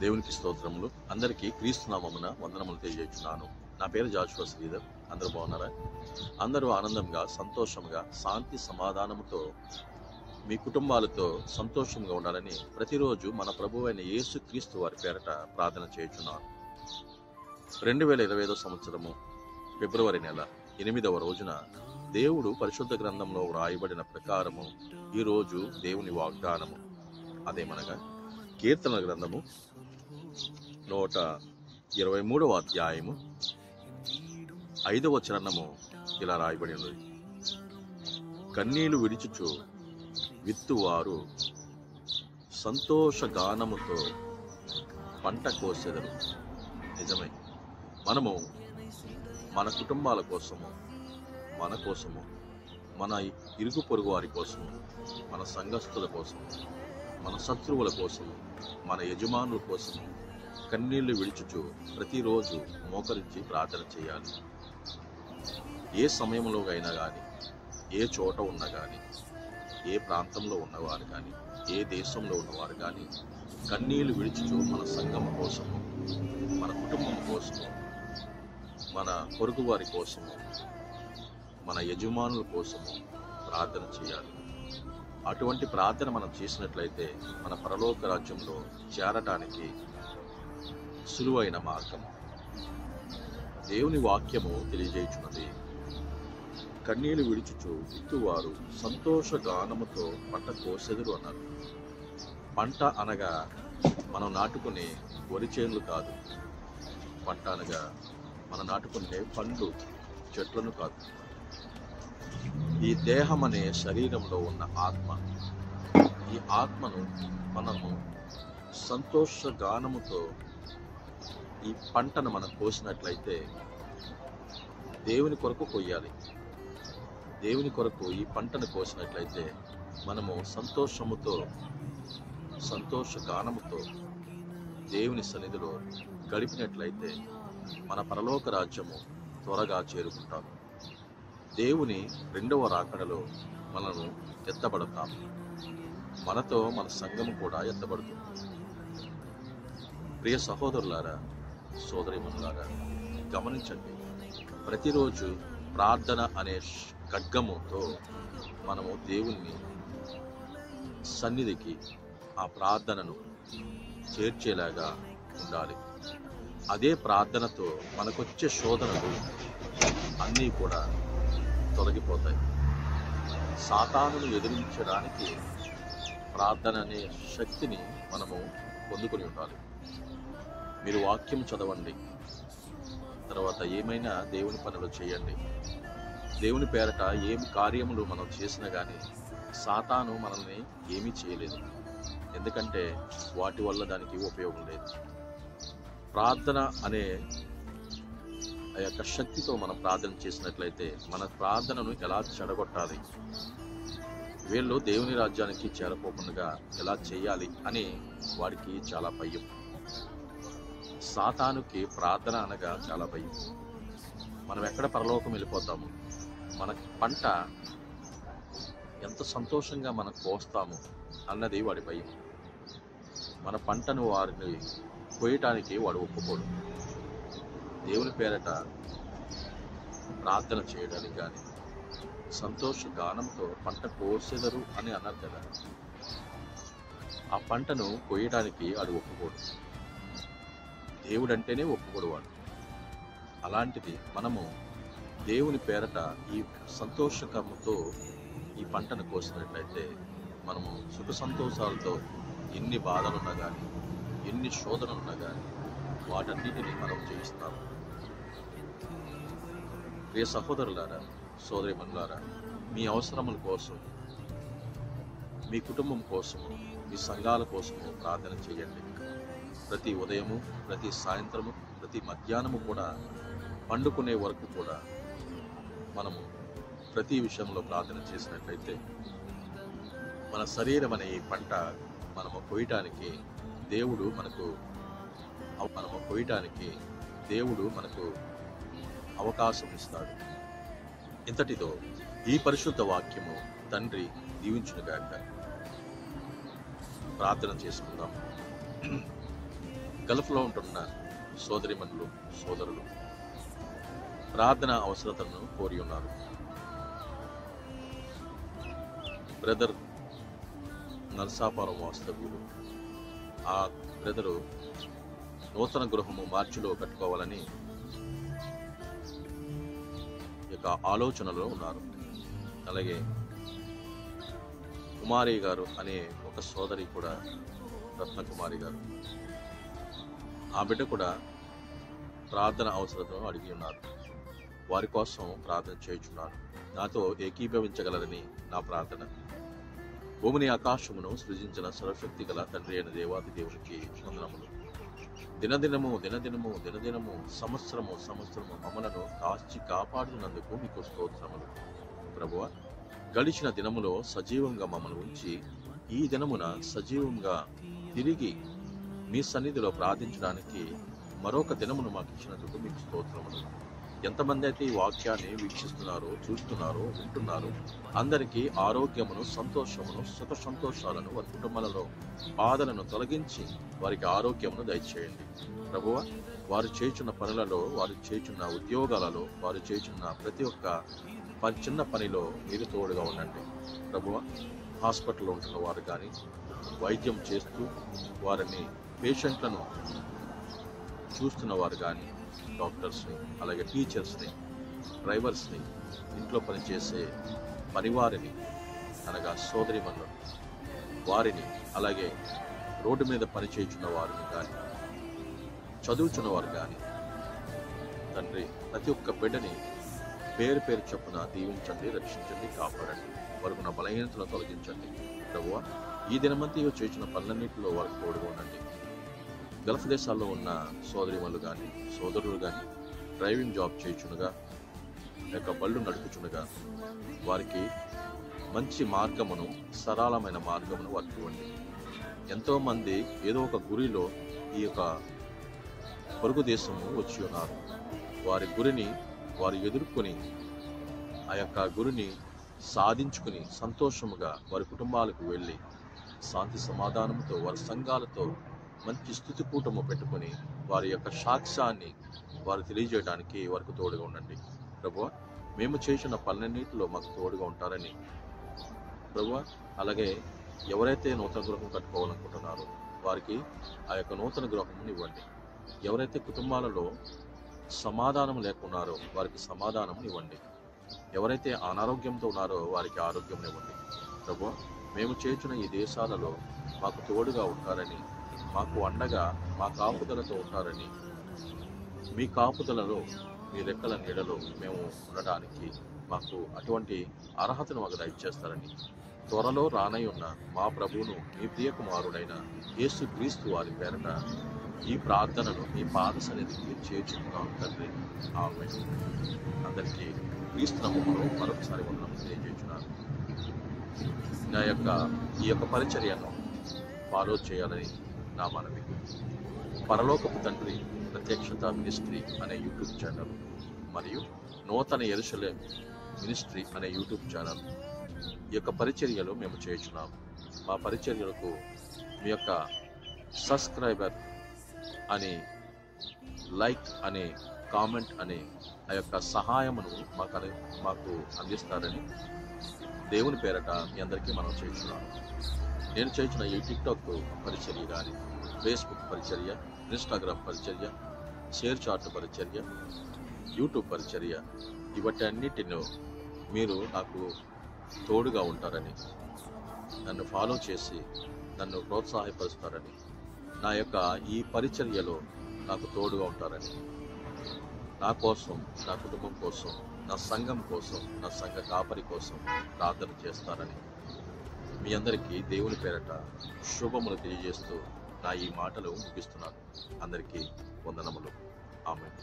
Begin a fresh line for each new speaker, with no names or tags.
దేవునికి స్తోత్రములు. అందరికీ క్రీస్తు నామమున వందనములు తెలియజేస్తున్నాను. నా పేరు జాషువా శ్రీధర్. అందరూ బాగున్నారా? అందరూ ఆనందంగా, సంతోషంగా, శాంతి సమాధానముతో మీ కుటుంబాలతో సంతోషంగా ఉండాలని ప్రతిరోజు మన ప్రభువైన యేసు క్రీస్తు వారి పేరట ప్రార్థన చేయుచున్నాను. 2025 సంవత్సరము ఫిబ్రవరి నెల 8వ రోజున దేవుడు పరిశుద్ధ గ్రంథంలో వ్రాయబడిన ప్రకారము ఈరోజు దేవుని వాగ్దానము అదేమనగా కీర్తన గ్రంథము 123వ అధ్యాయము 5వ చరణము ఇలా రాయబడి ఉన్నది. కన్నీళ్లు విడిచుచు విత్తువారు సంతోషగానముతో పంట కోసెదరు. నిజమే, మనము మన కుటుంబాల కోసము, మన కోసము, మన ఇరుగు పొరుగు వారి కోసము, మన సంఘస్థుల కోసము, మన శత్రువుల కోసము, మన యజమానుల కోసము కన్నీళ్లు విడిచుచు ప్రతిరోజు మోకరించి ప్రార్థన చేయాలి. ఏ సమయంలో అయినా కానీ, ఏ చోట ఉన్నా కానీ, ఏ ప్రాంతంలో ఉన్నవారు కానీ, ఏ దేశంలో ఉన్నవారు కానీ కన్నీళ్లు విడిచుచు మన సంఘం కోసము, మన కుటుంబం కోసము, మన పొరుగు వారి కోసము, మన యజమానుల కోసము ప్రార్థన చేయాలి. అటువంటి ప్రార్థన మనం చేసినట్లయితే మన పరలోక రాజ్యంలో చేరటానికి సులువైన మార్గం. దేవుని వాక్యము తెలియజేయుచున్నది. కన్నీళ్లు విడిచుచు విత్తువారు సంతోషగానముతో పంట కోసెదరు అన్నారు. పంట అనగా మనం నాటుకునే వరి చేనులు కాదు. పంట అనగా మనం నాటుకునే పండ్లు చెట్లను కాదు. ఈ దేహం అనే శరీరంలో ఉన్న ఆత్మ, ఈ ఆత్మను మనము సంతోషగానముతో ఈ పంటను మనం కోసినట్లయితే దేవుని కొరకు కొయ్యాలి. దేవుని కొరకు ఈ పంటను కోసినట్లయితే మనము సంతోషముతో, సంతోషగానముతో దేవుని సన్నిధిలో గడిపినట్లయితే మన పరలోక రాజ్యము త్వరగా చేరుకుంటాము. దేవుని రెండవ రాకడలో మనను ఎత్తబడతాము. మనతో మన సంఘము కూడా ఎత్తబడుతుంది. ప్రియ సహోదరులారా, సోదరీమణులారా, గమనించండి. ప్రతిరోజు ప్రార్థన అనే ఖడ్గముతో మనము దేవుని సన్నిధికి ఆ ప్రార్థనను చేర్చేలాగా ఉండాలి. అదే ప్రార్థనతో మనకొచ్చే శోధనలు అన్నీ కూడా తొలగిపోతాయి. సాతానును ఎదిరించడానికి ప్రార్థన అనే శక్తిని మనము పొందుకొని ఉండాలి. మీరు వాక్యం చదవండి, తర్వాత ఏమైనా దేవుని పనులు చేయండి. దేవుని పేరట ఏం కార్యములు మనం చేసినా కానీ సాతాను మనల్ని ఏమీ చేయలేదు. ఎందుకంటే వాటి వల్ల దానికి ఉపయోగం లేదు. ప్రార్థన అనే ఆ యొక్క శక్తితో మనం ప్రార్థన చేసినట్లయితే మన ప్రార్థనను ఎలా చెడగొట్టాలి, వీళ్ళు దేవుని రాజ్యానికి చేరపోకుండా ఎలా చేయాలి అని వాడికి చాలా భయం. సాతానుకి ప్రార్థన అనగా చాలా భయం. మనం ఎక్కడ పరలోకం వెళ్ళిపోతాము, మన పంట ఎంత సంతోషంగా మనం కోస్తాము అన్నది వాడి భయం. మన పంటను వారిని కోయటానికి వాడు ఒప్పుకోడు. దేవుని పేరట ప్రార్థన చేయడానికి కానీ, సంతోష గానంతో పంట కోసెదరు అని అన్నారు కదా, ఆ పంటను కోయడానికి వాడు ఒప్పుకోడు. దేవుడు అంటేనే ఒప్పుకోడు వాడు. అలాంటిది మనము దేవుని పేరట ఈ సంతోషకముతో ఈ పంటను కోసినట్లయితే మనము సుఖ సంతోషాలతో ఎన్ని బాధలున్నా కానీ, ఎన్ని శోధనలున్నా కానీ వాటన్నిటిని మనం జయిస్తాము. ప్రియ సహోదరులారా, సోదరీమణులారా, మీ అవసరముల కోసం, మీ కుటుంబం కోసము, మీ సంఘాల కోసము ప్రార్థన చేయండి. ప్రతి ఉదయము, ప్రతి సాయంత్రము, ప్రతి మధ్యాహ్నము కూడా, పండుకునే వరకు కూడా మనము ప్రతి విషయంలో ప్రార్థన చేసినట్లయితే మన శరీరం అనే ఈ పంట మనము కోయటానికి దేవుడు మనకు అవకాశం ఇస్తాడు. ఇంతటితో ఈ పరిశుద్ధ వాక్యము తండ్రి దీవించునుగాక. ప్రార్థన చేసుకుందాం. గల్ఫ్లో ఉంటున్న సోదరిమణులు, సోదరులు ప్రార్థన అవసరతను కోరి ఉన్నారు. బ్రదర్ నరసాపురం వాస్తవ్యులు, ఆ బ్రదరు నూతన గృహము మార్చిలో కట్టుకోవాలని ఇక ఆలోచనలో ఉన్నారు. అలాగే కుమారి గారు అనే ఒక సోదరి కూడా, రత్నకుమారి గారు, ఆ బిడ్డ కూడా ప్రార్థన అవసరతను అడిగి ఉన్నారు. వారి కోసం ప్రార్థన చేయుచున్నారు. నాతో ఏకీభవించగలరని నా ప్రార్థన. భూమిని ఆకాశమును సృజించిన సర్వశక్తి గల తండ్రి అయిన దేవాది దేవునికి వందనములు. దినదినము దినదినము దినదినము సంవత్సరము సంవత్సరము మమ్మలను కాచి కాపాడుతున్నందుకు మీకు స్తోత్రములు. ప్రభువా, గడిచిన దినములో సజీవంగా మమ్మల్ని ఉంచి ఈ దినమున సజీవంగా తిరిగి మీ సన్నిధిలో ప్రార్థించడానికి మరొక దినమును మాకు ఇచ్చినందుకు మీకు స్తోత్రములు. ఎంతమంది అయితే ఈ వాక్యాన్ని వీక్షిస్తున్నారో, చూస్తున్నారో, వింటున్నారో అందరికీ ఆరోగ్యమును, సంతోషమును, సుఖ సంతోషాలను, వారి కుటుంబాలలో బాధలను తొలగించి వారికి ఆరోగ్యమును దయచేయండి. ప్రభువా, వారు చేయుచున్న పనులలో, వారు చేయుచున్న ఉద్యోగాలలో, వారు చేయుచున్న ప్రతి ఒక్క చిన్న పనిలో మీరు తోడుగా ఉండండి. ప్రభువా, హాస్పిటల్లో ఉంటున్న వారు కానీ, వైద్యం చేస్తూ వారిని, పేషెంట్లను చూస్తున్న వారు కానీ, డాక్టర్స్ని, అలాగే టీచర్స్ని, డ్రైవర్స్ని, ఇంట్లో పనిచేసే పనివారిని, అనగా సోదరిమణులను, వారిని, అలాగే రోడ్డు మీద పనిచేయుచున్న వారిని కానీ, చదువుచున్న వారు కానీ, తండ్రి ప్రతి ఒక్క బిడ్డని పేరు పేరు చొప్పున దీవించండి, రక్షించండి, కాపాడండి. వారికి బలహీనతలను తొలగించండి. ప్రభువా, ఈ దినమంతా చేసిన పనులన్నింటిలో వారికి తోడుగా ఉండండి. గల్ఫ్ దేశాల్లో ఉన్న సోదరిమణులు కానీ, సోదరులు కానీ డ్రైవింగ్ జాబ్ చేయుచునుగా, యొక్క బళ్ళు నడుపుచునుగా వారికి మంచి మార్గమును, సరళమైన మార్గమును వారికి ఇవ్వండి. ఎంతోమంది ఏదో ఒక గురిలో ఈ యొక్క పొరుగు దేశము వచ్చి ఉన్నారు. వారి గురిని వారు ఎదుర్కొని ఆ యొక్క గురిని సాధించుకుని సంతోషముగా వారి కుటుంబాలకు వెళ్ళి శాంతి సమాధానంతో వారి సంఘాలతో మంచి స్తుతి కూటము పెట్టుకొని వారి యొక్క సాక్ష్యాన్ని వారు తెలియజేయడానికి వారికి తోడుగా ఉండండి. ప్రభువా, మేము చేసిన పనులన్నిటిలో మాకు తోడుగా ఉంటారని ప్రభువా, అలాగే ఎవరైతే నూతన గృహం కట్టుకోవాలనుకుంటున్నారో వారికి ఆ యొక్క నూతన గృహమును ఇవ్వండి. ఎవరైతే కుటుంబాలలో సమాధానం లేకున్నారో వారికి సమాధానం ఇవ్వండి. ఎవరైతే అనారోగ్యంతో ఉన్నారో వారికి ఆరోగ్యం ఇవ్వండి. ప్రభువా, మేము చేర్చిన ఈ దేశాలలో మాకు తోడుగా ఉంటారని, మాకు అండగా మా కాపుదలతో ఉంటారని, మీ కాపుదలలో మీ రెక్కల నీడలో మేము ఉండడానికి మాకు అటువంటి అర్హతను మాకు దయచేస్తారని, త్వరలో రానై ఉన్న మా ప్రభువును మీ ప్రియ కుమారుడైన యేసు క్రీస్తు వారి పేరట ఈ ప్రార్థనను మీ పాద సన్నిధికి చేర్చుకున్నాం తండ్రి. ఆమేన్. అందరికీ క్రీస్తు నామములో మరొకసారి వందనాలు తెలియజేస్తున్నాను. నా యొక్క ఈ యొక్క పరిచర్యను ఫాలో చేయాలని నా మనవి. పరలోకపు తండ్రి ప్రత్యక్షత మినిస్ట్రీ అనే యూట్యూబ్ ఛానల్ మరియు నూతన యెరూషలేము మినిస్ట్రీ అనే యూట్యూబ్ ఛానల్ ఈ యొక్క పరిచర్యలు మేము చేయుచున్నాము. మా పరిచర్యలకు మీ యొక్క సబ్స్క్రైబర్ అని, లైక్ అని, కామెంట్ అని ఆ యొక్క సహాయమును మాకు అందిస్తారని దేవుని పేరట మీ అందరికీ మనం చేస్తున్నాము. నేను చేసిన ఈ టిక్టాక్ పరిచర్య కానీ, ఫేస్బుక్ పరిచర్య, ఇన్స్టాగ్రామ్ పరిచర్య, షేర్ చాట్ పరిచర్య, యూట్యూబ్ పరిచర్య, ఇవన్నిటిలో మీరు నాకు తోడుగా ఉంటారని, నన్ను ఫాలో చేసి నన్ను ప్రోత్సాహపరుస్తారని, నా యొక్క ఈ పరిచర్యలో నాకు తోడుగా ఉంటారని, నా కోసం, నా కుటుంబం కోసం, నా సంఘం కోసం, నా సంఘ కాపరి కోసం ప్రార్థన చేస్తారని మీ అందరికీ దేవుని పేరట శుభములు తెలియజేస్తూ నా ఈ మాటలు ముగిస్తున్నాను. అందరికీ వందనములు. ఆమేన్.